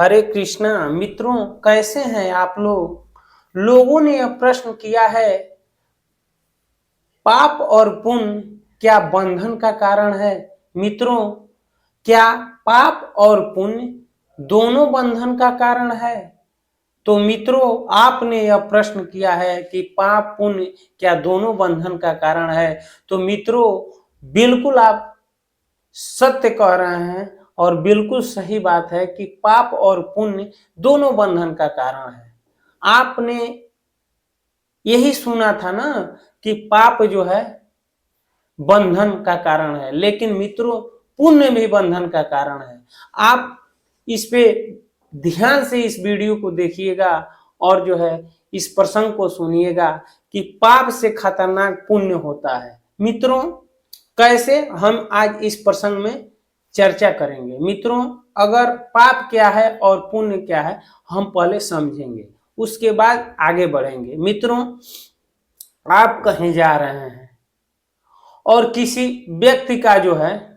हरे कृष्णा मित्रों, कैसे हैं आप लोगों ने यह प्रश्न किया है, पाप और पुण्य क्या बंधन का कारण है। मित्रों, क्या पाप और पुण्य दोनों बंधन का कारण है। तो मित्रों, आपने यह प्रश्न किया है कि पाप पुण्य क्या दोनों बंधन का कारण है। तो मित्रों, बिल्कुल आप सत्य कह रहे हैं और बिल्कुल सही बात है कि पाप और पुण्य दोनों बंधन का कारण है। आपने यही सुना था ना कि पाप जो है बंधन का कारण है, लेकिन मित्रों पुण्य भी बंधन का कारण है। आप इस पे ध्यान से इस वीडियो को देखिएगा और जो है इस प्रसंग को सुनिएगा कि पाप से खतरनाक पुण्य होता है। मित्रों, कैसे हम आज इस प्रसंग में चर्चा करेंगे। मित्रों, अगर पाप क्या है और पुण्य क्या है हम पहले समझेंगे, उसके बाद आगे बढ़ेंगे। मित्रों, आप कहीं जा रहे हैं और किसी व्यक्ति का जो है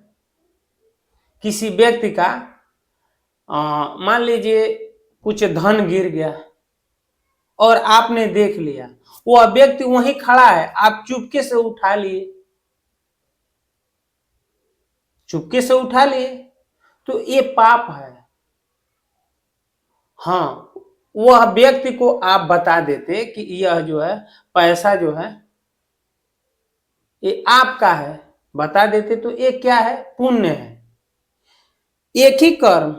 मान लीजिए कुछ धन गिर गया और आपने देख लिया, वह व्यक्ति वहीं खड़ा है, आप चुपके से उठा लिए, तो ये पाप है। हाँ, वह व्यक्ति को आप बता देते कि यह जो है पैसा जो है ये आपका है, बता देते, तो ये क्या है, पुण्य है। एक ही कर्म,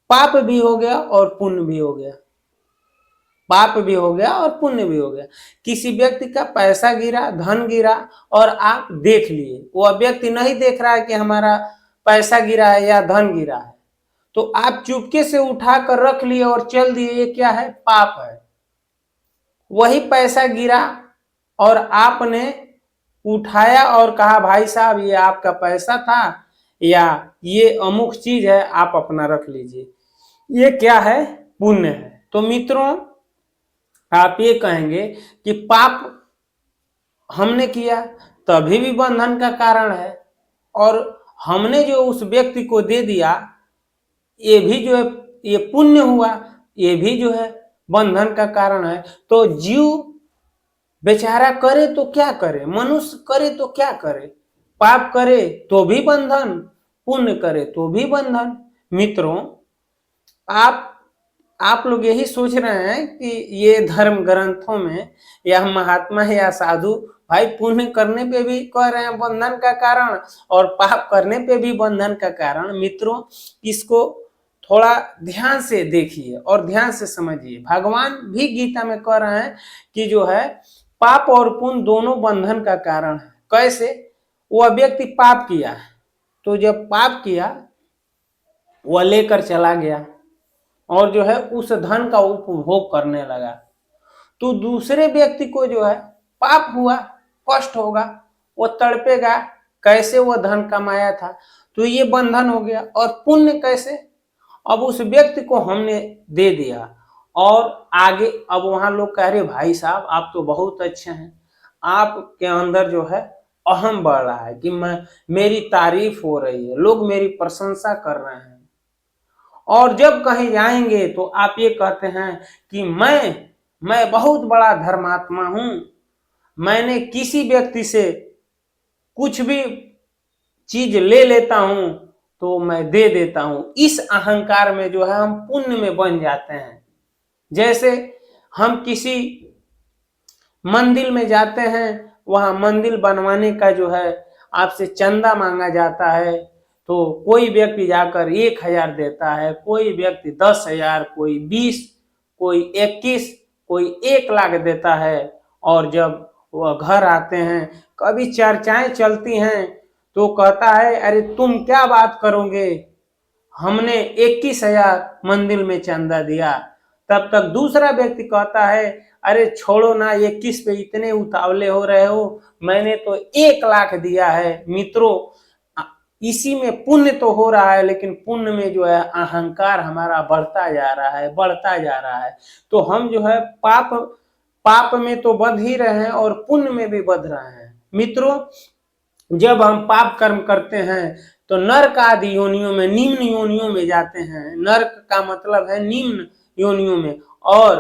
पाप भी हो गया और पुण्य भी हो गया, पाप भी हो गया और पुण्य भी हो गया। किसी व्यक्ति का पैसा गिरा, धन गिरा और आप देख लिए, वह व्यक्ति नहीं देख रहा है कि हमारा पैसा गिरा है या धन गिरा है, तो आप चुपके से उठाकर रख लिए और चल दिए, ये क्या है, पाप है। वही पैसा गिरा और आपने उठाया और कहा भाई साहब ये आपका पैसा था या ये अमुक चीज है, आप अपना रख लीजिए, ये क्या है, पुण्य है। तो मित्रों, आप ये कहेंगे कि पाप हमने किया तभी भी बंधन का कारण है, और हमने जो उस व्यक्ति को दे दिया ये भी जो है ये पुण्य हुआ, ये भी जो है बंधन का कारण है। तो जीव बेचारा करे तो क्या करे, मनुष्य करे तो क्या करे, पाप करे तो भी बंधन, पुण्य करे तो भी बंधन। मित्रों, आप लोग यही सोच रहे हैं कि ये धर्म ग्रंथों में या महात्मा या साधु भाई पुण्य करने पे भी कह रहे हैं बंधन का कारण और पाप करने पे भी बंधन का कारण। मित्रों, इसको थोड़ा ध्यान से देखिए और ध्यान से समझिए। भगवान भी गीता में कह रहे हैं कि जो है पाप और पुण्य दोनों बंधन का कारण है। कैसे, वह व्यक्ति पाप किया, तो जब पाप किया वह लेकर चला गया और जो है उस धन का उपभोग करने लगा, तो दूसरे व्यक्ति को जो है पाप हुआ, कष्ट होगा, वो तड़पेगा, कैसे वो धन कमाया था, तो ये बंधन हो गया। और पुण्य कैसे, अब उस व्यक्ति को हमने दे दिया और आगे अब वहां लोग कह रहे भाई साहब आप तो बहुत अच्छे हैं, आपके अंदर जो है अहम बढ़ रहा है कि मेरी तारीफ हो रही है, लोग मेरी प्रशंसा कर रहे हैं। और जब कहीं जाएंगे तो आप ये कहते हैं कि मैं बहुत बड़ा धर्मात्मा हूं, मैंने किसी व्यक्ति से कुछ भी चीज ले लेता हूं तो मैं दे देता हूं। इस अहंकार में जो है हम पुण्य में बन जाते हैं। जैसे हम किसी मंदिर में जाते हैं, वहां मंदिर बनवाने का जो है आपसे चंदा मांगा जाता है, तो कोई व्यक्ति जाकर 1,000 देता है, कोई व्यक्ति 10,000, कोई 20, कोई 21, कोई 1,00,000 देता है। और जब वह घर आते हैं, कभी चर्चाएं चलती हैं तो कहता है अरे तुम क्या बात करोगे, हमने 21,000 मंदिर में चंदा दिया। तब तक दूसरा व्यक्ति कहता है अरे छोड़ो ना, 21 पे इतने उतावले हो रहे हो, मैंने तो 1,00,000 दिया है। मित्रों, इसी में पुण्य तो हो रहा है, लेकिन पुण्य में जो है अहंकार हमारा बढ़ता जा रहा है। तो हम जो है पाप में तो बंध ही रहे हैं और पुण्य में भी बंध रहे हैं। मित्रों, जब हम पाप कर्म करते हैं तो नर्क आदि योनियों में, निम्न योनियों में जाते हैं। नर्क का मतलब है निम्न योनियों में, और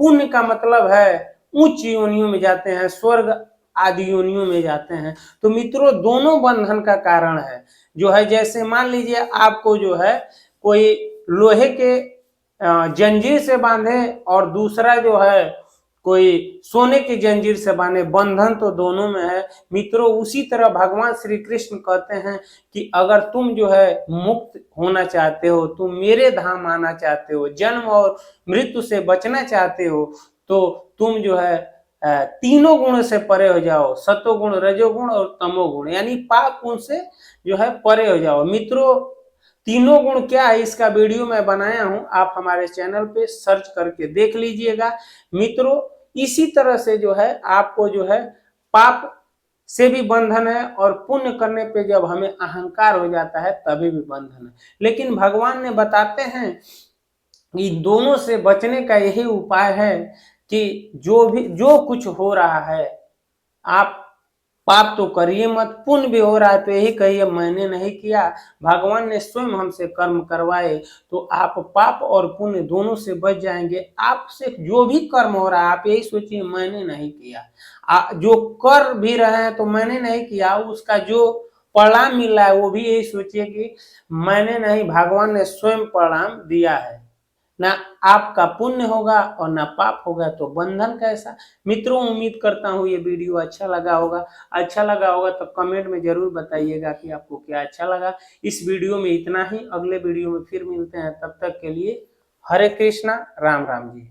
पुण्य का मतलब है उच्च योनियों में जाते हैं, स्वर्ग आदि योनियों में जाते हैं। तो मित्रों दोनों बंधन का कारण है जो है, जैसे मान लीजिए आपको जो है कोई लोहे के जंजीर से बांधे और दूसरा जो है कोई सोने की जंजीर से बांधे, बंधन तो दोनों में है। मित्रों उसी तरह भगवान श्री कृष्ण कहते हैं कि अगर तुम जो है मुक्त होना चाहते हो, तुम मेरे धाम आना चाहते हो, जन्म और मृत्यु से बचना चाहते हो, तो तुम जो है तीनों गुण से परे हो जाओ, सतोगुण, रजोगुण और तमोगुण, यानी पाप गुण से जो है परे हो जाओ। मित्रों तीनों गुण क्या है इसका वीडियो मैं बनाया हूं, आप हमारे चैनल पे सर्च करके देख लीजिएगा। मित्रों इसी तरह से जो है आपको जो है पाप से भी बंधन है, और पुण्य करने पे जब हमें अहंकार हो जाता है तभी भी बंधन है। लेकिन भगवान ने बताते हैं कि दोनों से बचने का यही उपाय है कि जो कुछ हो रहा है आप पाप तो करिए मत, पुण्य भी हो रहा है तो यही कहिए मैंने नहीं किया, भगवान ने स्वयं हमसे कर्म करवाए, तो आप पाप और पुण्य दोनों से बच जाएंगे। आपसे जो भी कर्म हो रहा है आप यही सोचिए मैंने नहीं किया, जो कर भी रहे हैं तो मैंने नहीं किया, उसका जो परिणाम मिल रहा है वो भी यही सोचिए कि मैंने नहीं, भगवान ने स्वयं परिणाम दिया है। ना आपका पुण्य होगा और ना पाप होगा, तो बंधन कैसा। मित्रों उम्मीद करता हूँ ये वीडियो अच्छा लगा होगा। अच्छा लगा होगा तो कमेंट में जरूर बताइएगा कि आपको क्या अच्छा लगा। इस वीडियो में इतना ही, अगले वीडियो में फिर मिलते हैं, तब तक के लिए हरे कृष्णा, राम राम जी।